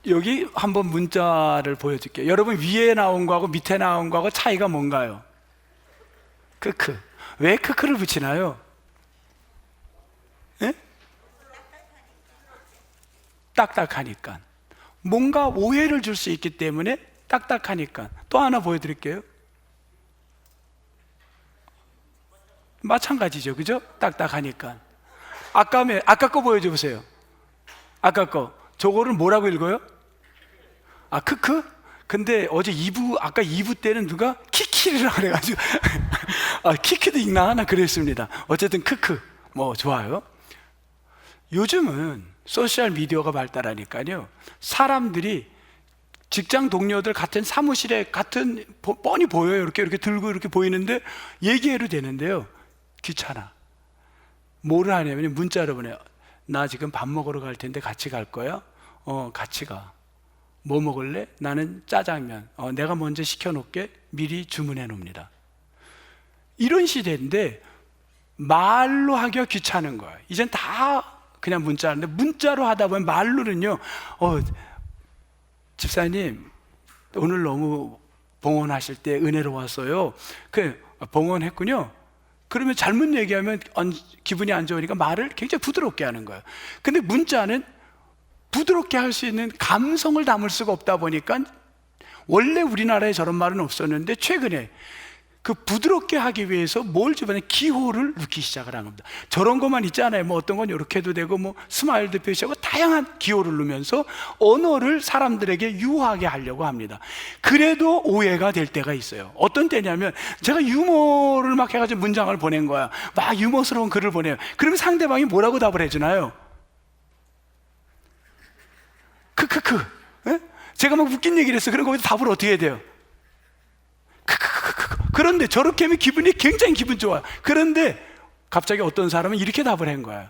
여기 한번 문자를 보여줄게요. 여러분, 위에 나온 거하고 밑에 나온 거하고 차이가 뭔가요? 크크. 왜 크크를 붙이나요? 예? 딱딱하니까. 뭔가 오해를 줄 수 있기 때문에 딱딱하니까. 또 하나 보여드릴게요. 마찬가지죠, 그죠? 딱딱하니까. 아까 거 보여줘 보세요. 아까 거. 저거를 뭐라고 읽어요? 아, 크크? 근데 어제 아까 2부 때는 누가 키키를 그래가지고 아, 키키도 읽나 하나 그랬습니다. 어쨌든 크크. 뭐 좋아요. 요즘은 소셜 미디어가 발달하니까요, 사람들이 직장 동료들 같은 사무실에 뻔히 보여요. 이렇게 들고 이렇게 보이는데 얘기해도 되는데요, 귀찮아. 뭐를 하냐면 문자로 보내요. 나 지금 밥 먹으러 갈 텐데 같이 갈 거야? 같이 가. 뭐 먹을래? 나는 짜장면. 내가 먼저 시켜놓을게. 미리 주문해 놓습니다. 이런 시대인데 말로 하기가 귀찮은 거예요. 이젠 다 그냥 문자인데, 문자로 하다 보면 말로는요, 집사님 오늘 너무 봉헌하실 때 은혜로웠어요. 봉헌했군요. 그러면 잘못 얘기하면 기분이 안 좋으니까 말을 굉장히 부드럽게 하는 거예요. 근데 문자는 부드럽게 할 수 있는 감성을 담을 수가 없다 보니까, 원래 우리나라에 저런 말은 없었는데 최근에 그 부드럽게 하기 위해서 뭘 집어넣는 기호를 넣기 시작을 한 겁니다. 저런 것만 있지 않아요. 뭐 어떤 건 이렇게 해도 되고, 뭐 스마일도 표시하고 다양한 기호를 넣으면서 언어를 사람들에게 유하게 하려고 합니다. 그래도 오해가 될 때가 있어요. 어떤 때냐면, 제가 유머를 막 해가지고 문장을 보낸 거야. 막 유머스러운 글을 보내요. 그러면 상대방이 뭐라고 답을 해주나요? 크크크. 예? 제가 막 웃긴 얘기를 했어요. 그럼 거기서 답을 어떻게 해야 돼요? 크크크크. 그런데 저렇게 하면 기분이 굉장히 기분 좋아요. 그런데 갑자기 어떤 사람은 이렇게 답을 한 거예요.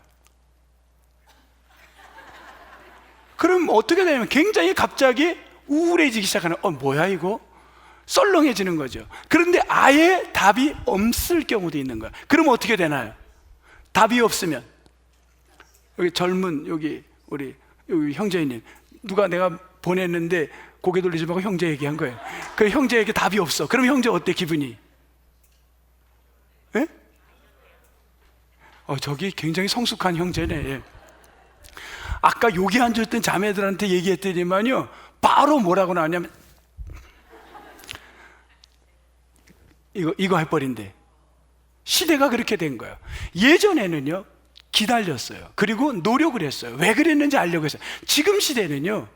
그럼 어떻게 되냐면 굉장히 갑자기 우울해지기 시작하는, 뭐야 이거? 썰렁해지는 거죠. 그런데 아예 답이 없을 경우도 있는 거예요. 그럼 어떻게 되나요? 답이 없으면, 여기 젊은 우리 형제님, 누가 내가 보냈는데 고개 돌리지 말고 형제 얘기한 거예요. 그 형제에게 답이 없어. 그럼 형제 어때, 기분이? 예? 저기 굉장히 성숙한 형제네. 예. 아까 여기 앉아있던 자매들한테 얘기했더니만요, 바로 뭐라고 나왔냐면, 이거 해버린대. 시대가 그렇게 된 거예요. 예전에는요, 기다렸어요. 그리고 노력을 했어요. 왜 그랬는지 알려고 했어요. 지금 시대는요,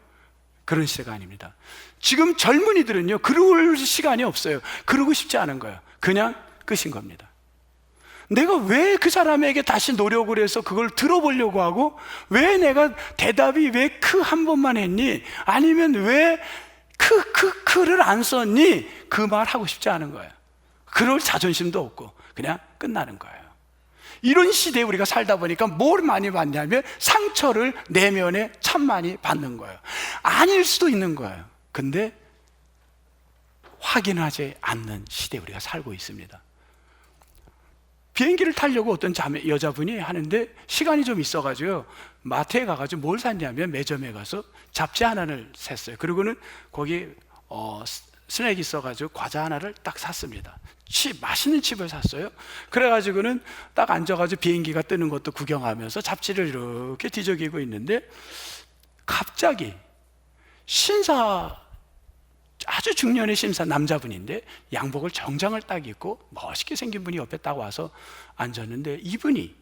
그런 시대가 아닙니다. 지금 젊은이들은요, 그럴 시간이 없어요. 그러고 싶지 않은 거예요. 그냥 끝인 겁니다. 내가 왜 그 사람에게 다시 노력을 해서 그걸 들어보려고 하고, 왜 내가 대답이 왜 크 한 번만 했니? 아니면 왜 크를 안 썼니? 그 말 하고 싶지 않은 거예요. 그럴 자존심도 없고 그냥 끝나는 거예요. 이런 시대에 우리가 살다 보니까 뭘 많이 받냐면 상처를 내면에 참 많이 받는 거예요. 아닐 수도 있는 거예요. 근데 확인하지 않는 시대에 우리가 살고 있습니다. 비행기를 타려고 어떤 여자분이 하는데 시간이 좀 있어가지고 마트에 가가지고 뭘 샀냐면, 매점에 가서 잡지 하나를 샀어요. 그리고는 거기 스낵 있어가지고 과자 하나를 딱 샀습니다. 맛있는 칩을 샀어요. 그래가지고는 딱 앉아가지고 비행기가 뜨는 것도 구경하면서 잡지를 이렇게 뒤적이고 있는데, 갑자기 아주 중년의 심사 남자분인데 양복을 정장을 딱 입고 멋있게 생긴 분이 옆에 딱 와서 앉았는데, 이분이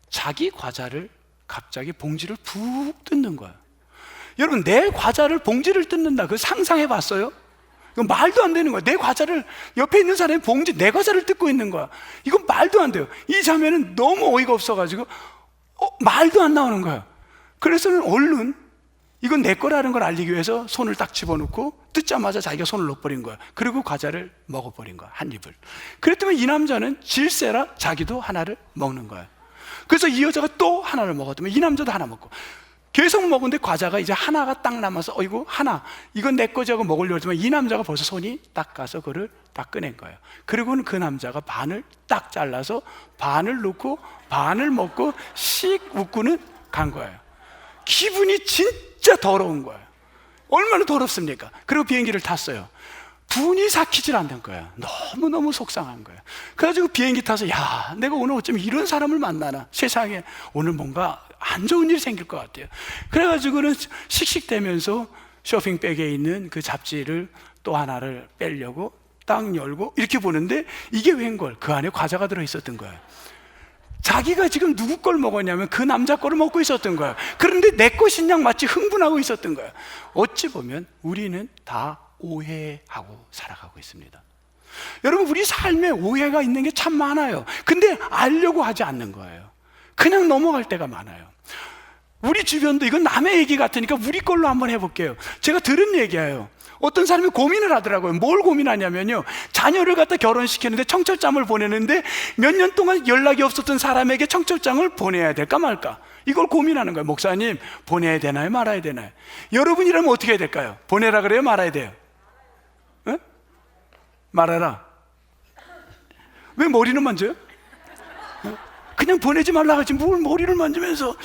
자기 과자를 갑자기 봉지를 푹 뜯는 거예요. 여러분, 내 과자를 봉지를 뜯는다, 그거 상상해 봤어요? 이건 말도 안 되는 거야. 내 과자를, 옆에 있는 사람이 내 과자를 뜯고 있는 거야. 이건 말도 안 돼요. 이 자매는 너무 어이가 없어가지고 말도 안 나오는 거야. 그래서는 얼른 이건 내 거라는 걸 알리기 위해서 손을 딱 집어넣고 뜯자마자 자기가 손을 넣어버린 거야. 그리고 과자를 먹어버린 거야, 한 입을. 그랬더니 이 남자는 질세라 자기도 하나를 먹는 거야. 그래서 이 여자가 또 하나를 먹었더니 이 남자도 하나 먹고, 계속 먹는데 과자가 이제 하나가 딱 남아서, 하나, 이건 내 거지 하고 먹으려고 했지만 이 남자가 벌써 손이 딱 가서 그걸 딱 꺼낸 거예요. 그리고는 그 남자가 반을 딱 잘라서 반을 넣고 반을 먹고 씩 웃고는 간 거예요. 기분이 진짜 더러운 거예요. 얼마나 더럽습니까? 그리고 비행기를 탔어요. 분이 삭히질 않는 거야. 너무너무 속상한 거야. 그래가지고 비행기 타서, 야, 내가 오늘 어쩜 이런 사람을 만나나. 세상에 오늘 뭔가 안 좋은 일이 생길 것 같아요. 그래가지고는 씩씩대면서 쇼핑백에 있는 그 잡지를 또 하나를 빼려고 딱 열고 이렇게 보는데, 이게 웬걸? 그 안에 과자가 들어있었던 거야. 자기가 지금 누구 걸 먹었냐면 그 남자 거를 먹고 있었던 거야. 그런데 내 것인 양 마치 흥분하고 있었던 거야. 어찌 보면 우리는 다 오해하고 살아가고 있습니다. 여러분, 우리 삶에 오해가 있는 게 참 많아요. 근데 알려고 하지 않는 거예요. 그냥 넘어갈 때가 많아요. 우리 주변도, 이건 남의 얘기 같으니까 우리 걸로 한번 해볼게요. 제가 들은 얘기예요. 어떤 사람이 고민을 하더라고요. 뭘 고민하냐면요, 자녀를 갖다 결혼시키는데 청첩장을 보내는데 몇 년 동안 연락이 없었던 사람에게 청첩장을 보내야 될까 말까, 이걸 고민하는 거예요. 목사님, 보내야 되나요 말아야 되나요? 여러분이라면 어떻게 해야 될까요? 보내라 그래요 말아야 돼요? 에? 말아라. 왜 머리는 만져요? 그냥 보내지 말라 하지 뭘 머리를 만지면서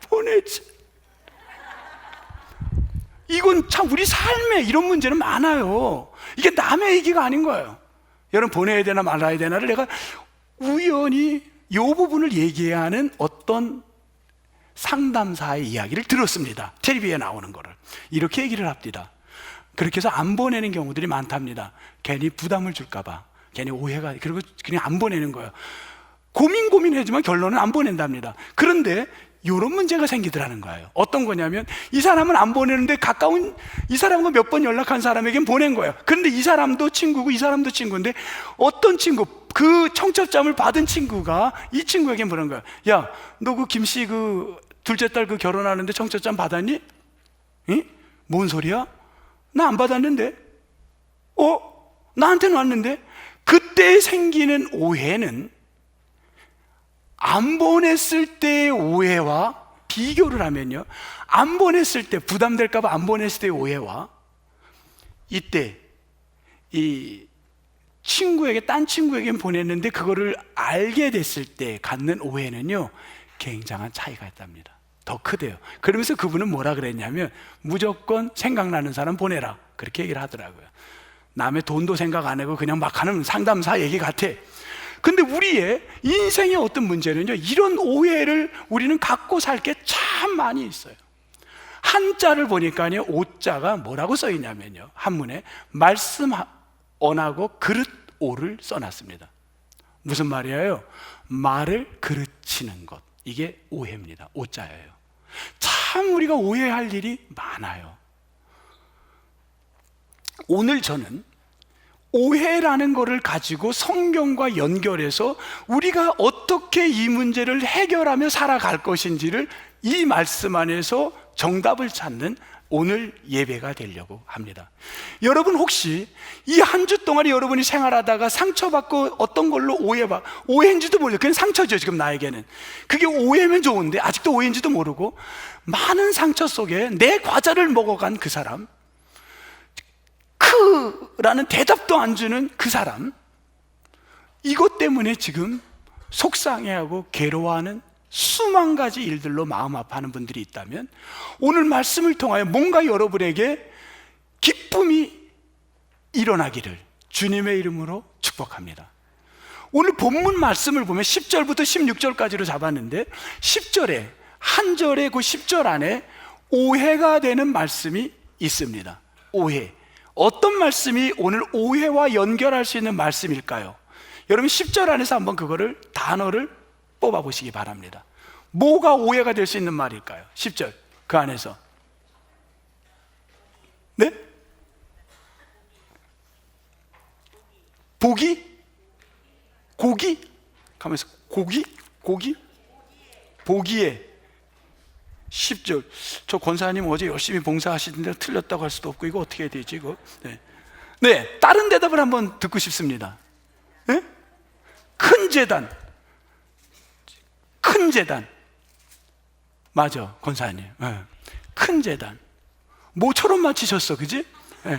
보내지. 이건 참 우리 삶에 이런 문제는 많아요. 이게 남의 얘기가 아닌 거예요. 여러분, 보내야 되나 말아야 되나를 내가 우연히 이 부분을 얘기해야 하는 어떤 상담사의 이야기를 들었습니다. 텔레비에 나오는 거를. 이렇게 얘기를 합니다. 그렇게 해서 안 보내는 경우들이 많답니다. 괜히 부담을 줄까 봐, 괜히 오해가, 그리고 그냥 안 보내는 거예요. 고민하지만 결론은 안 보낸답니다. 그런데 이런 문제가 생기더라는 거예요. 어떤 거냐면, 이 사람은 안 보내는데 가까운 이 사람과 몇 번 연락한 사람에겐 보낸 거예요. 그런데 이 사람도 친구고 이 사람도 친구인데, 어떤 친구, 그 청첩장을 받은 친구가 이 친구에겐 보낸 거예요. 야, 너 그 김씨 그 둘째 딸 그 결혼하는데 청첩장 받았니? 응? 뭔 소리야? 나 안 받았는데. 나한테는 왔는데. 그때 생기는 오해는 안 보냈을 때의 오해와 비교를 하면요, 안 보냈을 때 부담될까 봐 안 보냈을 때의 오해와 이때 이 친구에게, 딴 친구에게 보냈는데 그거를 알게 됐을 때 갖는 오해는요, 굉장한 차이가 있답니다. 더 크대요. 그러면서 그분은 뭐라 그랬냐면, 무조건 생각나는 사람 보내라, 그렇게 얘기를 하더라고요. 남의 돈도 생각 안 하고 그냥 막 하는 상담사 얘기 같아. 근데 우리의 인생의 어떤 문제는요, 이런 오해를 우리는 갖고 살 게 참 많이 있어요. 한자를 보니까요, 오자가 뭐라고 써 있냐면요, 한문에 말씀 언하고 그릇 오를 써놨습니다. 무슨 말이에요? 말을 그르치는 것, 이게 오해입니다. 오자예요. 참 우리가 오해할 일이 많아요. 오늘 저는 오해라는 것을 가지고 성경과 연결해서 우리가 어떻게 이 문제를 해결하며 살아갈 것인지를 이 말씀 안에서 정답을 찾는 오늘 예배가 되려고 합니다. 여러분, 혹시 이 한 주 동안에 여러분이 생활하다가 상처받고 어떤 걸로 오해인지도 몰라요. 그냥 상처죠, 지금 나에게는. 그게 오해면 좋은데 아직도 오해인지도 모르고 많은 상처 속에 내 과자를 먹어간 그 사람, 라는 대답도 안 주는 그 사람, 이것 때문에 지금 속상해하고 괴로워하는 수만 가지 일들로 마음 아파하는 분들이 있다면, 오늘 말씀을 통하여 뭔가 여러분에게 기쁨이 일어나기를 주님의 이름으로 축복합니다. 오늘 본문 말씀을 보면 10절부터 16절까지로 잡았는데, 10절에 한 절에 그 10절 안에 오해가 되는 말씀이 있습니다. 오해. 어떤 말씀이 오늘 오해와 연결할 수 있는 말씀일까요? 여러분, 10절 안에서 한번 그거를 단어를 뽑아 보시기 바랍니다. 뭐가 오해가 될 수 있는 말일까요? 10절 그 안에서. 네? 보기? 고기? 가만있어. 고기? 보기에 10절. 저 권사님 어제 열심히 봉사하시는데 틀렸다고 할 수도 없고, 이거 어떻게 해야 되지 이거? 네, 다른 대답을 한번 듣고 싶습니다. 네? 큰 재단. 맞아, 권사님. 네. 큰 재단. 뭐처럼 맞히셨어, 그지? 네.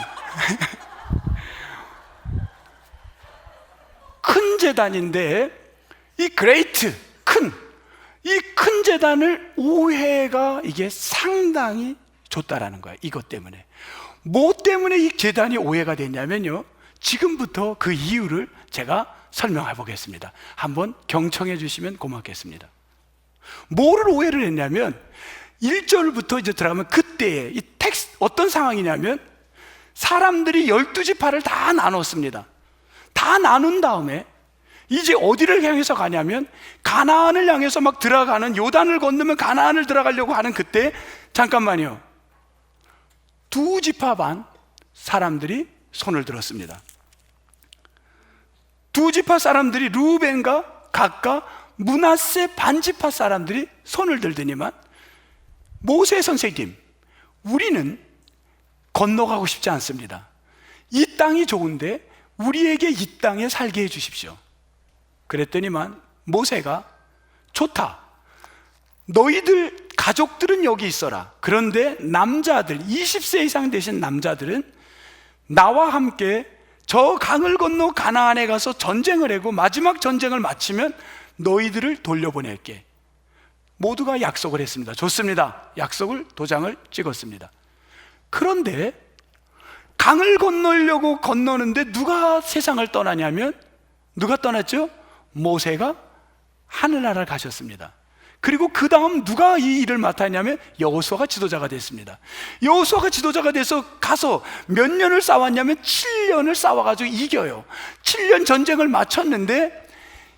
큰 재단인데 이 그레이트, 이 큰 재단을 오해가 이게 상당히 줬다라는 거예요. 이것 때문에. 뭐 때문에 이 제단이 오해가 됐냐면요, 지금부터 그 이유를 제가 설명해 보겠습니다. 한번 경청해 주시면 고맙겠습니다. 뭐를 오해를 했냐면 1절부터 이제 들어가면 그때에 이 텍스트 어떤 상황이냐면 사람들이 12지파를 다 나눴습니다. 다 나눈 다음에 이제 어디를 향해서 가냐면 가나안을 향해서 막 들어가는, 요단을 건너면 가나안을 들어가려고 하는 그때, 잠깐만요, 2지파 반 사람들이 손을 들었습니다. 2지파 사람들이, 루벤과 gad과 므낫세 반지파 사람들이 손을 들더니만 모세 선생님, 우리는 건너가고 싶지 않습니다. 이 땅이 좋은데 우리에게 이 땅에 살게 해 주십시오. 그랬더니만 모세가, 좋다, 너희들 가족들은 여기 있어라. 그런데 남자들, 20세 이상 되신 남자들은 나와 함께 저 강을 건너 가나안에 가서 전쟁을 하고 마지막 전쟁을 마치면 너희들을 돌려보낼게. 모두가 약속을 했습니다. 좋습니다. 약속을, 도장을 찍었습니다. 그런데 강을 건너려고 건너는데 누가 세상을 떠나냐면, 누가 떠났죠? 모세가 하늘나라를 가셨습니다. 그리고 그 다음 누가 이 일을 맡았냐면 여호수아가 지도자가 됐습니다. 여호수아가 지도자가 돼서 가서 몇 년을 싸웠냐면 7년을 싸워가지고 이겨요. 7년 전쟁을 마쳤는데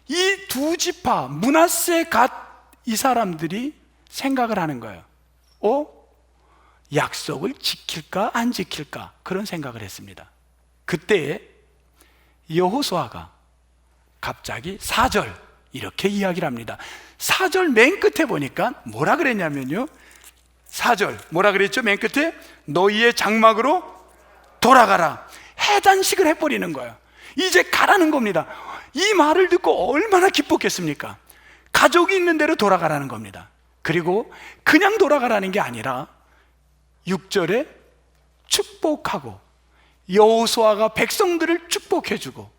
이 2지파 므낫세 갓 이 사람들이 생각을 하는 거예요. 약속을 지킬까 안 지킬까, 그런 생각을 했습니다. 그때 여호수아가 갑자기 4절 이렇게 이야기를 합니다. 4절 맨 끝에 보니까 뭐라 그랬냐면요, 4절 뭐라 그랬죠? 맨 끝에 너희의 장막으로 돌아가라. 해단식을 해버리는 거예요. 이제 가라는 겁니다. 이 말을 듣고 얼마나 기뻤겠습니까? 가족이 있는 대로 돌아가라는 겁니다. 그리고 그냥 돌아가라는 게 아니라 6절에 축복하고 여호수아가 백성들을 축복해주고,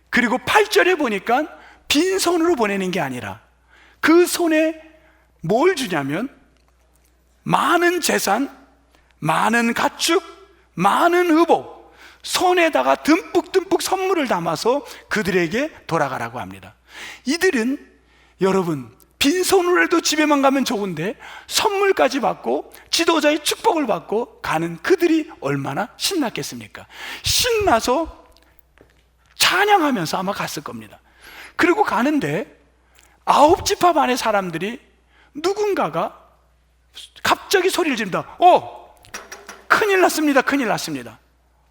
그리고 8절에 보니까 빈손으로 보내는 게 아니라 그 손에 뭘 주냐면 많은 재산, 많은 가축, 많은 의복, 손에다가 듬뿍듬뿍 선물을 담아서 그들에게 돌아가라고 합니다. 이들은, 여러분, 빈손으로라도 집에만 가면 좋은데 선물까지 받고 지도자의 축복을 받고 가는 그들이 얼마나 신났겠습니까? 신나서 찬양하면서 아마 갔을 겁니다. 그리고 가는데 9지파 반의 사람들이, 누군가가 갑자기 소리를 지른다. 큰일 났습니다. 큰일 났습니다.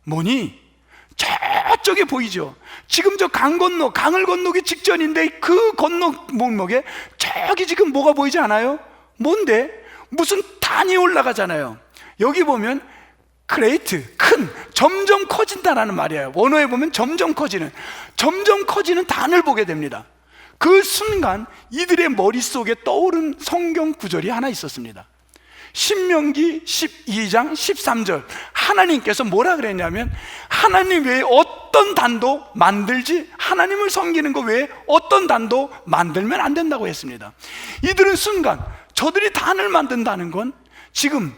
뭐니? 저쪽에 보이죠? 지금 저 강을 건너기 직전인데 그 건너 목록에 저기 지금 뭐가 보이지 않아요? 뭔데? 무슨 단이 올라가잖아요. 여기 보면 크레이트, 큰, 점점 커진다라는 말이에요. 원어에 보면 점점 커지는 단을 보게 됩니다. 그 순간 이들의 머릿속에 떠오른 성경 구절이 하나 있었습니다. 신명기 12장 13절, 하나님께서 뭐라 그랬냐면 하나님 외에 어떤 단도 만들지, 하나님을 섬기는 것 외에 어떤 단도 만들면 안 된다고 했습니다. 이들은 순간, 저들이 단을 만든다는 건 지금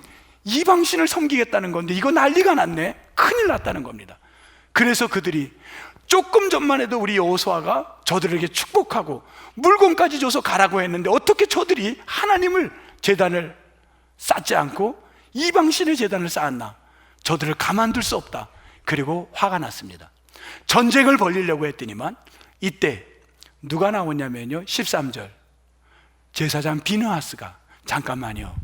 이방신을 섬기겠다는 건데 이거 난리가 났네, 큰일 났다는 겁니다. 그래서 그들이 조금 전만 해도 우리 여호수아가 저들에게 축복하고 물건까지 줘서 가라고 했는데 어떻게 저들이 하나님을, 제단을 쌓지 않고 이방신의 제단을 쌓았나? 저들을 가만둘 수 없다. 그리고 화가 났습니다. 전쟁을 벌이려고 했더니만 이때 누가 나오냐면요, 13절 제사장 비느하스가, 잠깐만요,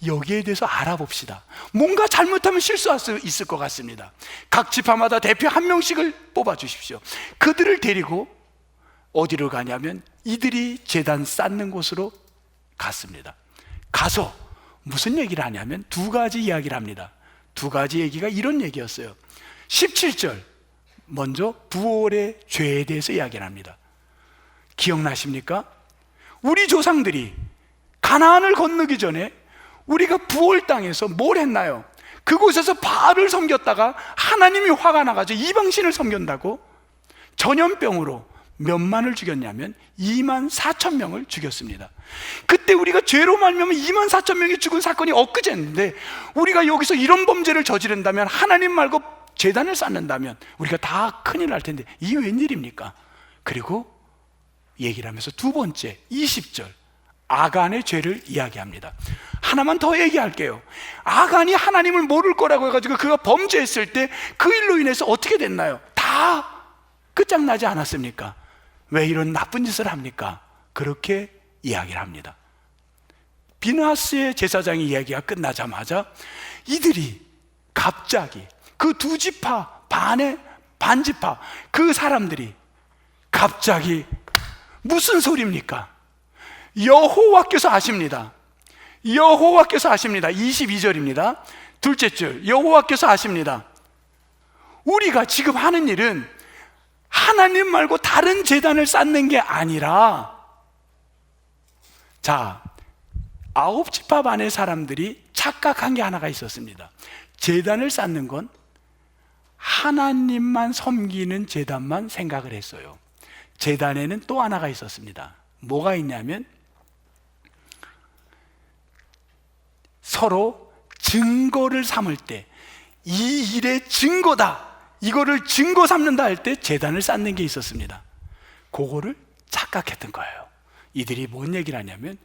여기에 대해서 알아봅시다. 뭔가 잘못하면 실수할 수 있을 것 같습니다. 각 지파마다 대표 한 명씩을 뽑아 주십시오. 그들을 데리고 어디로 가냐면 이들이 제단 쌓는 곳으로 갔습니다. 가서 무슨 얘기를 하냐면 두 가지 이야기를 합니다. 두 가지 얘기가 이런 얘기였어요. 17절 먼저 부올의 죄에 대해서 이야기를 합니다. 기억나십니까? 우리 조상들이 가나안을 건너기 전에 우리가 부올 땅에서 뭘 했나요? 그곳에서 바알을 섬겼다가 하나님이 화가 나가지고 이방신을 섬긴다고 전염병으로 몇만을 죽였냐면 2만 4천 명을 죽였습니다. 그때 우리가 죄로 말미암아 2만 4천 명이 죽은 사건이 엊그제인데, 우리가 여기서 이런 범죄를 저지른다면, 하나님 말고 제단을 쌓는다면 우리가 다 큰일 날 텐데 이게 웬일입니까? 그리고 얘기를 하면서 두 번째 20절 아간의 죄를 이야기합니다. 하나만 더 얘기할게요. 아간이 하나님을 모를 거라고 해가지고 그가 범죄했을 때 그 일로 인해서 어떻게 됐나요? 다 끝장나지 않았습니까? 왜 이런 나쁜 짓을 합니까? 그렇게 이야기를 합니다. 비느하스의 제사장의 이야기가 끝나자마자 이들이 갑자기 그 두 지파 반지파 그 사람들이 갑자기 무슨 소리입니까? 여호와께서 아십니다. 여호와께서 아십니다. 22절입니다. 둘째 줄, 여호와께서 아십니다. 우리가 지금 하는 일은 하나님 말고 다른 제단을 쌓는 게 아니라, 자, 9지파 반의 사람들이 착각한 게 하나가 있었습니다. 제단을 쌓는 건 하나님만 섬기는 제단만 생각을 했어요. 제단에는 또 하나가 있었습니다. 뭐가 있냐면 서로 증거를 삼을 때, 이 일의 증거다, 이거를 증거 삼는다 할 때 제단을 쌓는 게 있었습니다. 그거를 착각했던 거예요. 이들이 뭔 얘기를 하냐면,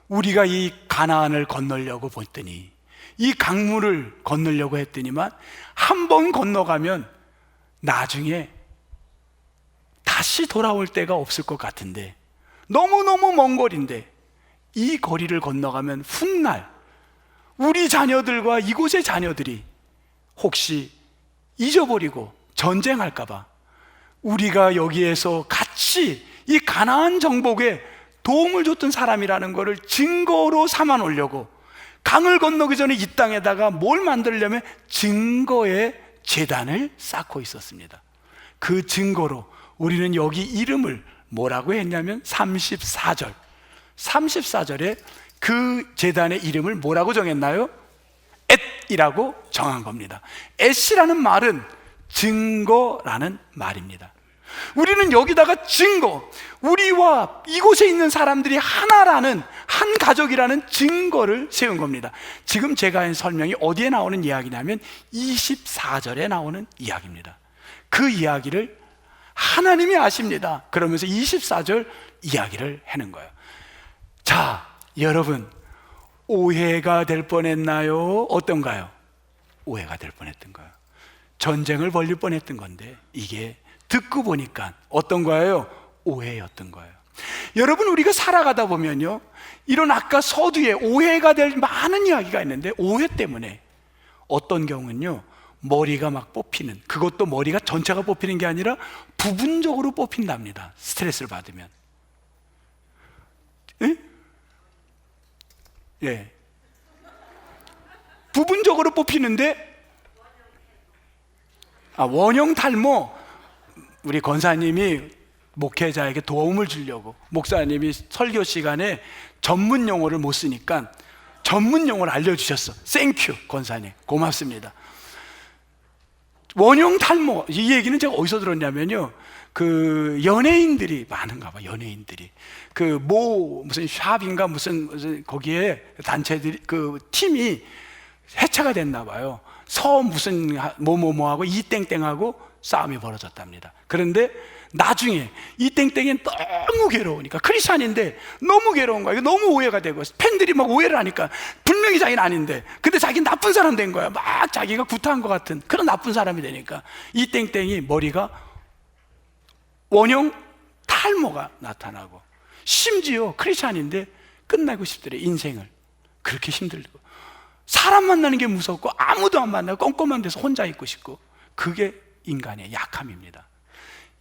우리가 이 가나안을 건너려고 봤더니, 이 강물을 건너려고 했더니만 한 번 건너가면 나중에 다시 돌아올 데가 없을 것 같은데, 너무너무 먼 거리인데 이 거리를 건너가면 훗날 우리 자녀들과 이곳의 자녀들이 혹시 잊어버리고 전쟁할까 봐 우리가 여기에서 같이 이 가나안 정복에 도움을 줬던 사람이라는 것을 증거로 삼아 놓으려고 강을 건너기 전에 이 땅에다가 뭘 만들려면 증거의 제단을 쌓고 있었습니다. 그 증거로 우리는 여기 이름을 뭐라고 했냐면 34절에 그 제단의 이름을 뭐라고 정했나요? 엣이라고 정한 겁니다. 엣이라는 말은 증거라는 말입니다. 우리는 여기다가 증거, 우리와 이곳에 있는 사람들이 하나라는, 한 가족이라는 증거를 세운 겁니다. 지금 제가 한 설명이 어디에 나오는 이야기냐면 24절에 나오는 이야기입니다. 그 이야기를 하나님이 아십니다. 그러면서 24절 이야기를 하는 거예요. 자, 여러분, 오해가 될 뻔했나요? 어떤가요? 오해가 될 뻔했던 거예요. 전쟁을 벌릴 뻔했던 건데 이게 듣고 보니까 어떤 거예요? 오해였던 거예요. 여러분, 우리가 살아가다 보면요, 이런 아까 서두에 오해가 될 많은 이야기가 있는데, 오해 때문에 어떤 경우는요 머리가 막 뽑히는, 그것도 머리가 전체가 뽑히는 게 아니라 부분적으로 뽑힌답니다. 스트레스를 받으면. 예? 예. 부분적으로 뽑히는데, 원형 탈모, 우리 권사님이 목회자에게 도움을 주려고 목사님이 설교 시간에 전문 용어를 못 쓰니까 전문 용어를 알려주셨어. 땡큐 권사님, 고맙습니다. 원형 탈모, 이 얘기는 제가 어디서 들었냐면요, 그 연예인들이 많은가 봐. 연예인들이 무슨 샵인가 무슨 거기에 단체들이, 그 팀이 해체가 됐나 봐요. 무슨 뭐하고 이 땡땡하고 싸움이 벌어졌답니다. 그런데 나중에 이 땡땡이 너무 괴로우니까, 크리스찬인데 너무 괴로운 거야. 너무 오해가 되고 팬들이 막 오해를 하니까 분명히 자기는 아닌데, 근데 자기는 나쁜 사람 된 거야. 막 자기가 구타한 것 같은 그런 나쁜 사람이 되니까 이 땡땡이 머리가 원형 탈모가 나타나고, 심지어 크리스찬인데 끝나고 싶더래. 인생을 그렇게 힘들고, 사람 만나는 게 무섭고 아무도 안 만나고 꼼꼼한 데서 혼자 있고 싶고, 그게 인간의 약함입니다.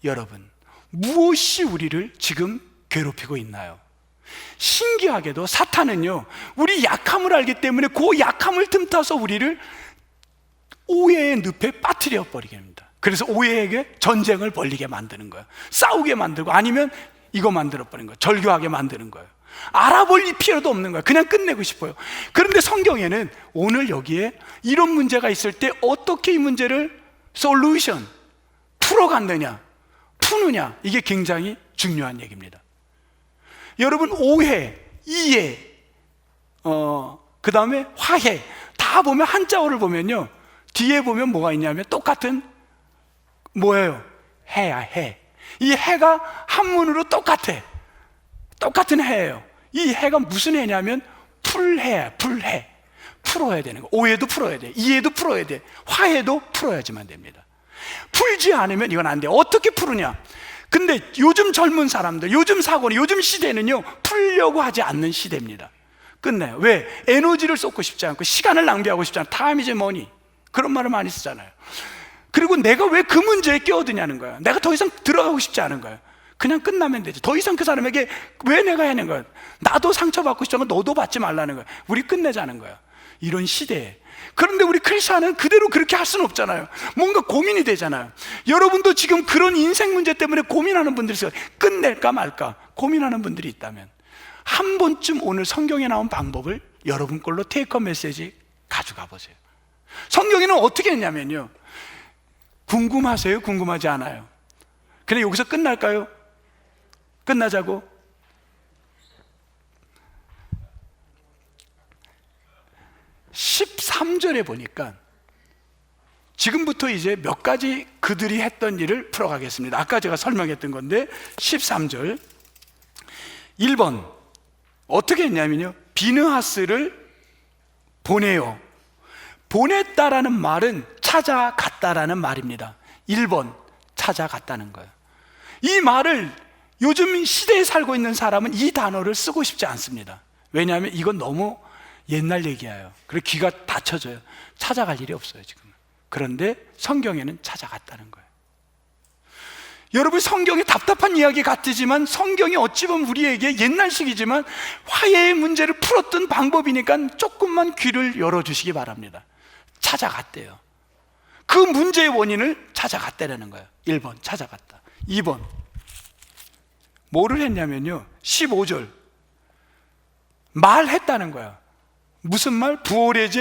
여러분, 무엇이 우리를 지금 괴롭히고 있나요? 신기하게도 사탄은요, 우리 약함을 알기 때문에 그 약함을 틈타서 우리를 오해의 늪에 빠뜨려 버리게 합니다. 그래서 오해에게 전쟁을 벌리게 만드는 거예요. 싸우게 만들고, 아니면 이거 만들어 버리는 거예요. 절교하게 만드는 거예요. 알아볼 필요도 없는 거예요. 그냥 끝내고 싶어요. 그런데 성경에는 오늘 여기에 이런 문제가 있을 때 어떻게 이 문제를 풀어갔느냐, 푸느냐, 이게 굉장히 중요한 얘기입니다. 여러분, 오해, 이해, 그 다음에 화해, 다 보면 한자어를 보면요, 뒤에 보면 뭐가 있냐면 똑같은 뭐예요? 해야 해. 이 해가 한문으로 똑같은 해예요. 이 해가 무슨 해냐면 풀해야, 풀해. 풀어야 되는 거. 오해도 풀어야 돼, 이해도 풀어야 돼, 화해도 풀어야지만 됩니다. 풀지 않으면 이건 안 돼. 어떻게 푸느냐? 근데 요즘 젊은 사람들, 요즘 사고는, 요즘 시대는요, 풀려고 하지 않는 시대입니다. 끝내요. 왜? 에너지를 쏟고 싶지 않고 시간을 낭비하고 싶지 않고, time is money, 그런 말을 많이 쓰잖아요. 그리고 내가 왜 그 문제에 끼어드냐는 거야. 내가 더 이상 들어가고 싶지 않은 거야. 그냥 끝나면 되지. 더 이상 그 사람에게 왜 내가 하는 거야. 나도 상처받고 싶지 않고 너도 받지 말라는 거야. 우리 끝내자는 거야, 이런 시대에. 그런데 우리 크리스찬은 그대로 그렇게 할 수는 없잖아요. 뭔가 고민이 되잖아요. 여러분도 지금 그런 인생 문제 때문에 고민하는 분들이 있어요. 끝낼까 말까 고민하는 분들이 있다면 한 번쯤 오늘 성경에 나온 방법을 여러분 걸로 테이크어 메시지 가져가 보세요. 성경에는 어떻게 했냐면요, 궁금하세요? 궁금하지 않아요? 그냥 여기서 끝날까요? 끝나자고? 13절에 보니까 지금부터 이제 몇 가지 그들이 했던 일을 풀어가겠습니다. 아까 제가 설명했던 건데 13절 1번 어떻게 했냐면요, 비느하스를 보내요. 보냈다라는 말은 찾아갔다라는 말입니다. 1번 찾아갔다는 거예요. 이 말을 요즘 시대에 살고 있는 사람은 이 단어를 쓰고 싶지 않습니다. 왜냐하면 이건 너무 옛날 얘기예요. 그리고 귀가 닫혀져요. 찾아갈 일이 없어요 지금. 그런데 성경에는 찾아갔다는 거예요. 여러분, 성경이 답답한 이야기 같지만 성경이 어찌 보면 우리에게 옛날식이지만 화해의 문제를 풀었던 방법이니까 조금만 귀를 열어주시기 바랍니다. 찾아갔대요. 그 문제의 원인을 찾아갔다라는 거예요. 1번 찾아갔다. 2번 뭐를 했냐면요, 15절 말했다는 거예요. 무슨 말? 부올의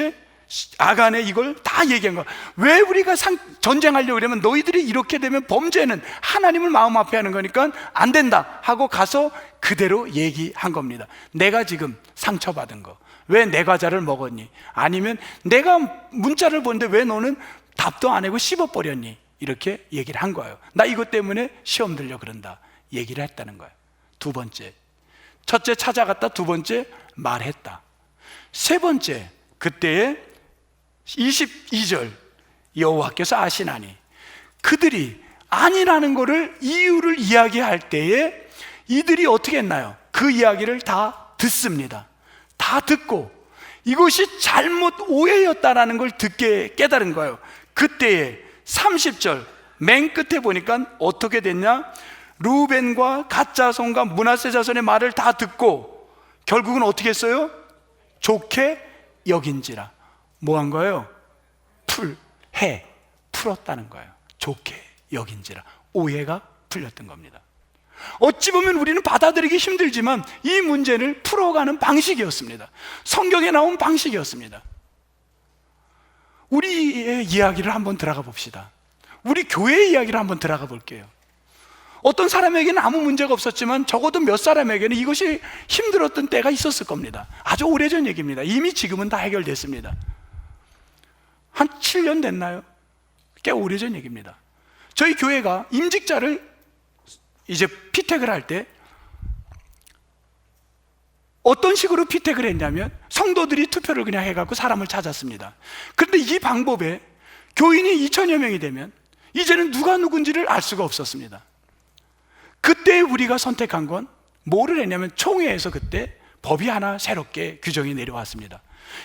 아간에 이걸 다 얘기한 거야. 왜 우리가 전쟁하려고 그러면 너희들이 이렇게 되면 범죄는 하나님을 마음 앞에 하는 거니까 안 된다 하고 가서 그대로 얘기한 겁니다. 내가 지금 상처받은 거, 왜 내 과자를 먹었니? 아니면 내가 문자를 보는데 왜 너는 답도 안 하고 씹어버렸니? 이렇게 얘기를 한 거예요. 나 이것 때문에 시험 들려 그런다 얘기를 했다는 거예요. 두 번째, 첫째 찾아갔다, 두 번째 말했다. 세 번째, 그때에 22절 여호와께서 아시나니, 그들이 아니라는 것을 이유를 이야기할 때에 이들이 어떻게 했나요? 그 이야기를 다 듣습니다. 다 듣고 이것이 잘못 오해였다라는 걸 듣게 깨달은 거예요. 그때에 30절 맨 끝에 보니까 어떻게 됐냐? 루벤과 갓 자손과 므낫세 자손의 말을 다 듣고 결국은 어떻게 했어요? 좋게 여긴지라. 뭐 한 거예요? 풀었다는 거예요. 좋게 여긴지라. 오해가 풀렸던 겁니다. 어찌 보면 우리는 받아들이기 힘들지만 이 문제를 풀어가는 방식이었습니다. 성경에 나온 방식이었습니다. 우리의 이야기를 한번 들어가 봅시다. 우리 교회의 이야기를 한번 들어가 볼게요. 어떤 사람에게는 아무 문제가 없었지만 적어도 몇 사람에게는 이것이 힘들었던 때가 있었을 겁니다. 아주 오래전 얘기입니다. 이미 지금은 다 해결됐습니다. 한 7년 됐나요? 꽤 오래전 얘기입니다. 저희 교회가 임직자를 이제 피택을 할 때 어떤 식으로 피택을 했냐면 성도들이 투표를 그냥 해갖고 사람을 찾았습니다. 그런데 이 방법에 교인이 2,000여 명이 되면 이제는 누가 누군지를 알 수가 없었습니다. 그때 우리가 선택한 건 뭐를 했냐면 총회에서 그때 법이 하나 새롭게 규정이 내려왔습니다.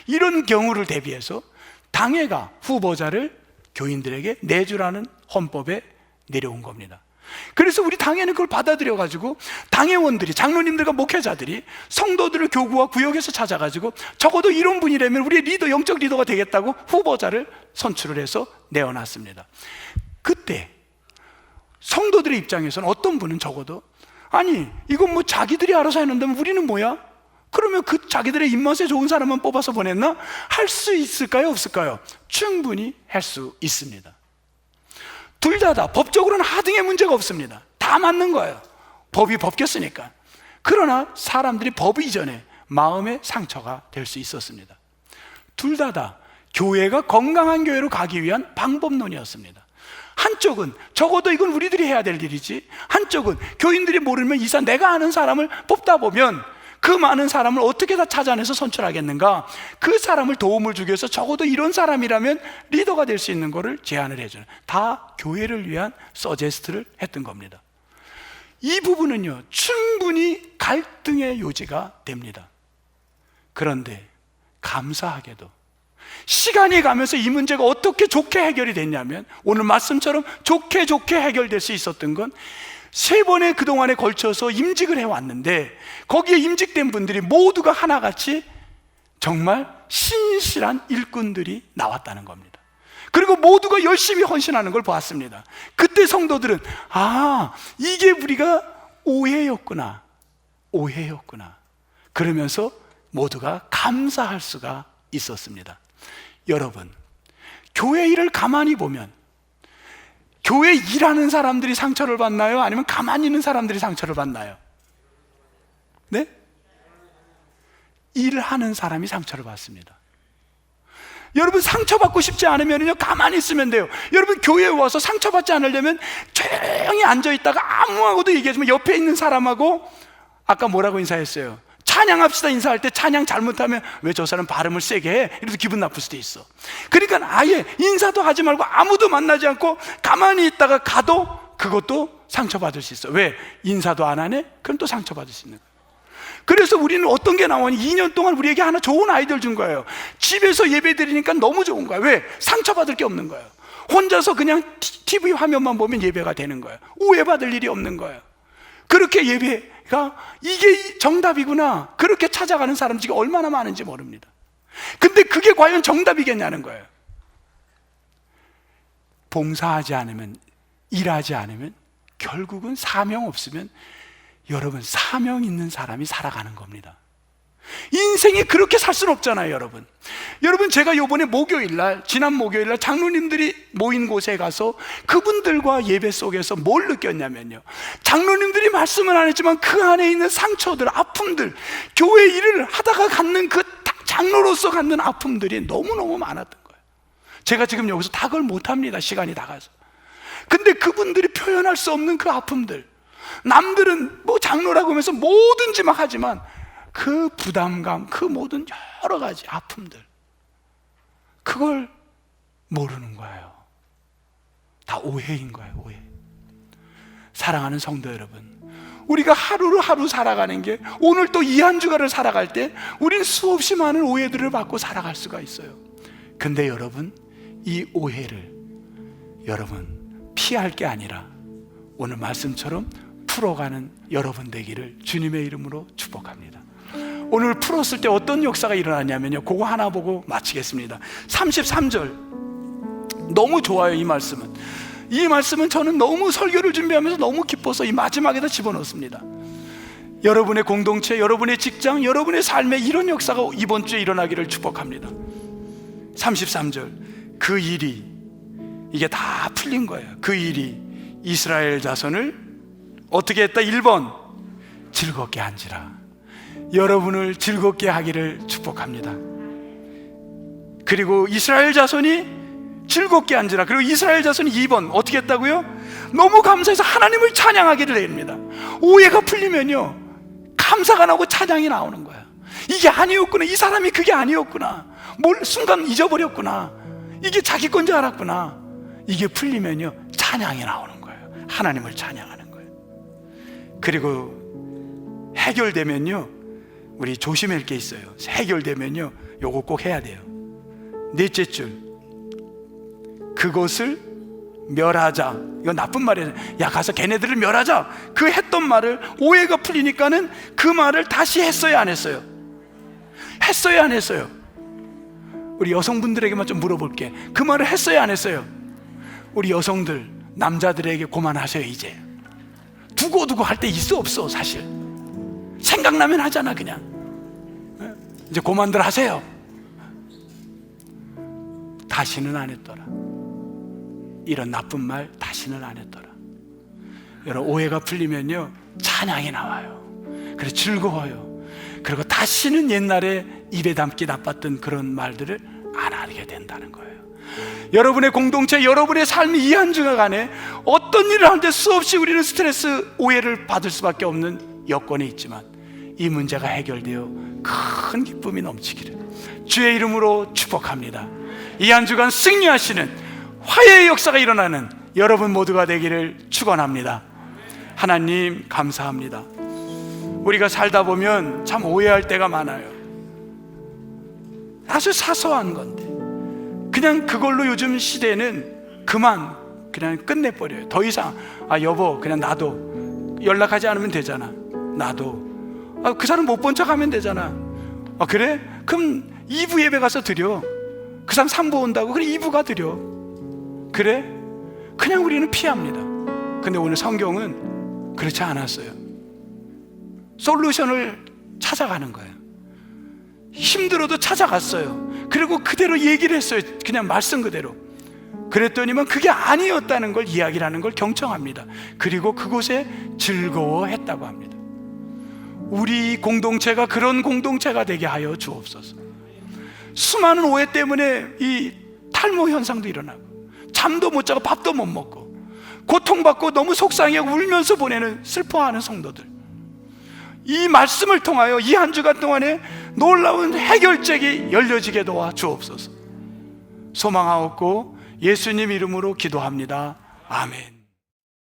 이런 경우를 대비해서 당회가 후보자를 교인들에게 내주라는 헌법에 내려온 겁니다. 그래서 우리 당회는 그걸 받아들여가지고 당회원들이, 장로님들과 목회자들이 성도들을 교구와 구역에서 찾아가지고 적어도 이런 분이라면 우리의 리더, 영적 리더가 되겠다고 후보자를 선출을 해서 내어놨습니다. 그때 성도들의 입장에서는 어떤 분은 적어도 아니 이건 뭐 자기들이 알아서 해놓는다면 우리는 뭐야? 그러면 그 자기들의 입맛에 좋은 사람만 뽑아서 보냈나? 할 수 있을까요? 없을까요? 충분히 할 수 있습니다. 둘 다 법적으로는 하등의 문제가 없습니다. 다 맞는 거예요. 법이 벗겼으니까. 그러나 사람들이 법 이전에 마음의 상처가 될 수 있었습니다. 둘 다 교회가 건강한 교회로 가기 위한 방법론이었습니다. 한쪽은 적어도 이건 우리들이 해야 될 일이지, 한쪽은 교인들이 모르면 이사 내가 아는 사람을 뽑다 보면 그 많은 사람을 어떻게 다 찾아내서 선출하겠는가, 그 사람을 도움을 주기 위해서 적어도 이런 사람이라면 리더가 될 수 있는 거를 제안을 해주는, 다 교회를 위한 서제스트를 했던 겁니다. 이 부분은요 충분히 갈등의 요지가 됩니다. 그런데 감사하게도 시간이 가면서 이 문제가 어떻게 좋게 해결이 됐냐면, 오늘 말씀처럼 좋게 해결될 수 있었던 건 3번의 그동안에 걸쳐서 임직을 해왔는데, 거기에 임직된 분들이 모두가 하나같이 정말 신실한 일꾼들이 나왔다는 겁니다. 그리고 모두가 열심히 헌신하는 걸 보았습니다. 그때 성도들은 이게 우리가 오해였구나 그러면서 모두가 감사할 수가 있었습니다. 여러분, 교회 일을 가만히 보면 교회 일하는 사람들이 상처를 받나요? 아니면 가만히 있는 사람들이 상처를 받나요? 네? 일하는 사람이 상처를 받습니다. 여러분, 상처받고 싶지 않으면요 가만히 있으면 돼요. 여러분, 교회에 와서 상처받지 않으려면 조용히 앉아있다가 아무하고도 얘기하지만 옆에 있는 사람하고 아까 뭐라고 인사했어요? 찬양합시다 인사할 때 찬양 잘못하면 왜 저 사람 발음을 세게 해? 이래서 기분 나쁠 수도 있어. 그러니까 아예 인사도 하지 말고 아무도 만나지 않고 가만히 있다가 가도 그것도 상처받을 수 있어. 왜? 인사도 안 하네? 그럼 또 상처받을 수 있는 거예요. 그래서 우리는 어떤 게 나오니 2년 동안 우리에게 하나 좋은 아이디어를 준 거예요. 집에서 예배 드리니까 너무 좋은 거예요. 왜? 상처받을 게 없는 거예요. 혼자서 그냥 TV 화면만 보면 예배가 되는 거예요. 오해받을 일이 없는 거예요. 그렇게 예배가 이게 정답이구나, 그렇게 찾아가는 사람들이 얼마나 많은지 모릅니다. 근데 그게 과연 정답이겠냐는 거예요. 봉사하지 않으면, 일하지 않으면 결국은 사명 없으면 여러분, 사명 있는 사람이 살아가는 겁니다. 인생이 그렇게 살 수는 없잖아요. 여러분, 제가 요번에 지난 목요일날 장로님들이 모인 곳에 가서 그분들과 예배 속에서 뭘 느꼈냐면요, 장로님들이 말씀은 안 했지만 그 안에 있는 상처들, 아픔들, 교회 일을 하다가 갖는 그 장로로서 갖는 아픔들이 너무너무 많았던 거예요. 제가 지금 여기서 다 그걸 못합니다, 시간이 나가서. 근데 그분들이 표현할 수 없는 그 아픔들, 남들은 뭐 장로라고 하면서 뭐든지 막 하지만 그 부담감, 그 모든 여러 가지 아픔들, 그걸 모르는 거예요. 다 오해인 거예요, 오해. 사랑하는 성도 여러분, 우리가 하루 살아가는 게, 오늘 또 이 한 주간을 살아갈 때 우리는 수없이 많은 오해들을 받고 살아갈 수가 있어요. 근데 여러분, 이 오해를 여러분 피할 게 아니라 오늘 말씀처럼 풀어가는 여러분 되기를 주님의 이름으로 축복합니다. 오늘 풀었을 때 어떤 역사가 일어나냐면요, 그거 하나 보고 마치겠습니다. 33절 너무 좋아요. 이 말씀은 저는 너무 설교를 준비하면서 너무 기뻐서 이 마지막에다 집어넣습니다. 여러분의 공동체, 여러분의 직장, 여러분의 삶에 이런 역사가 이번 주에 일어나기를 축복합니다. 33절, 그 일이, 이게 다 풀린 거예요. 그 일이 이스라엘 자손을 어떻게 했다? 1번, 즐겁게 한지라. 여러분을 즐겁게 하기를 축복합니다. 그리고 이스라엘 자손이 즐겁게 한지라. 그리고 이스라엘 자손이 2번 어떻게 했다고요? 너무 감사해서 하나님을 찬양하기를 합니다. 오해가 풀리면요 감사가 나오고 찬양이 나오는 거야. 이게 아니었구나, 이 사람이 그게 아니었구나, 뭘 순간 잊어버렸구나, 이게 자기 건 줄 알았구나. 이게 풀리면요 찬양이 나오는 거예요. 하나님을 찬양하는 거예요. 그리고 해결되면요, 우리 조심할 게 있어요. 해결되면요 요거 꼭 해야 돼요. 넷째 줄, 그것을 멸하자. 이건 나쁜 말이에요. 야, 가서 걔네들을 멸하자. 그 했던 말을, 오해가 풀리니까는 그 말을 다시 했어요, 안 했어요? 했어요, 안 했어요? 우리 여성분들에게만 좀 물어볼게. 그 말을 했어요, 안 했어요? 우리 여성들, 남자들에게 그만하세요. 이제 두고두고 할 때 있어 없어? 사실 생각나면 하잖아. 그냥 이제 그만들 하세요. 다시는 안 했더라. 이런 나쁜 말 다시는 안 했더라. 여러분, 오해가 풀리면요 찬양이 나와요. 그래 즐거워요. 그리고 다시는 옛날에 입에 담기 나빴던 그런 말들을 안 하게 된다는 거예요. 여러분의 공동체, 여러분의 삶이 이 한 주간에 어떤 일을 하는데 수없이 우리는 스트레스, 오해를 받을 수밖에 없는 여건이 있지만 이 문제가 해결되어 큰 기쁨이 넘치기를 주의 이름으로 축복합니다. 이 한 주간 승리하시는 화해의 역사가 일어나는 여러분 모두가 되기를 축원합니다. 하나님 감사합니다. 우리가 살다 보면 참 오해할 때가 많아요. 아주 사소한 건데 그냥 그걸로 요즘 시대는 그냥 끝내버려요. 더 이상 여보 그냥 놔둬, 연락하지 않으면 되잖아, 놔둬, 그 사람 못 본 척 하면 되잖아. 그래? 그럼 2부 예배 가서 드려. 그 사람 3부 온다고 그래 2부가 드려. 그래? 그냥 우리는 피합니다. 근데 오늘 성경은 그렇지 않았어요. 솔루션을 찾아가는 거예요. 힘들어도 찾아갔어요. 그리고 그대로 얘기를 했어요. 그냥 말씀 그대로. 그랬더니만 그게 아니었다는 걸 이야기를 하는 걸 경청합니다. 그리고 그곳에 즐거워했다고 합니다. 우리 공동체가 그런 공동체가 되게 하여 주옵소서. 수많은 오해 때문에 이 탈모 현상도 일어나고 잠도 못 자고 밥도 못 먹고 고통받고 너무 속상해하고 울면서 보내는 슬퍼하는 성도들, 이 말씀을 통하여 이 한 주간 동안에 놀라운 해결책이 열려지게 도와 주옵소서. 소망하옵고 예수님 이름으로 기도합니다. 아멘.